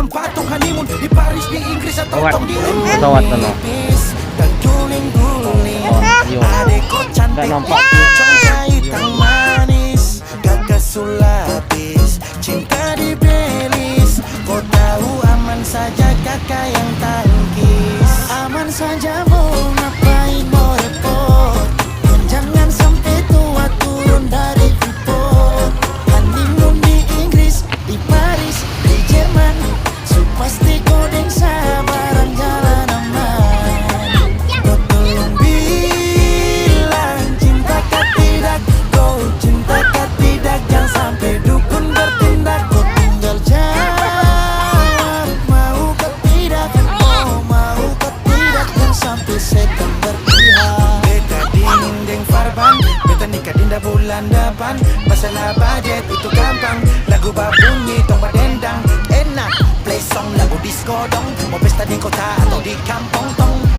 patong honeymoon di Paris, di Inggris atau Pesawat. tong di Pesawat ano. Terguling-guling. Yun. Adek kok cantik, Nggak nampak. pucung jahit yang manis. Kakak sulapis, cinta di Belis. Kau tahu aman saja kakak yang tangkis. Aman saja mau ngapain mau repot. Jangan sampai tua turun dari freeport. Honeymoon di Inggris, di Paris, di Jerman. Su pasti kodeng sabaran jalan aman. Kau tolong bilang cinta kah tidak. Kau cinta kah tidak. Jangan sampai dukun bertindak. Kau tinggal jawab mau kah tidak. Oh mau kah tidak. Jangan sampai setan berpihak. Beta dinding farban, beta nikah dinda bulan depan. Masalah budget itu gampang. Lagu babunyi tong badendang. Enak play song lagu disco dong. Mau pesta di kota atau di kampung tong.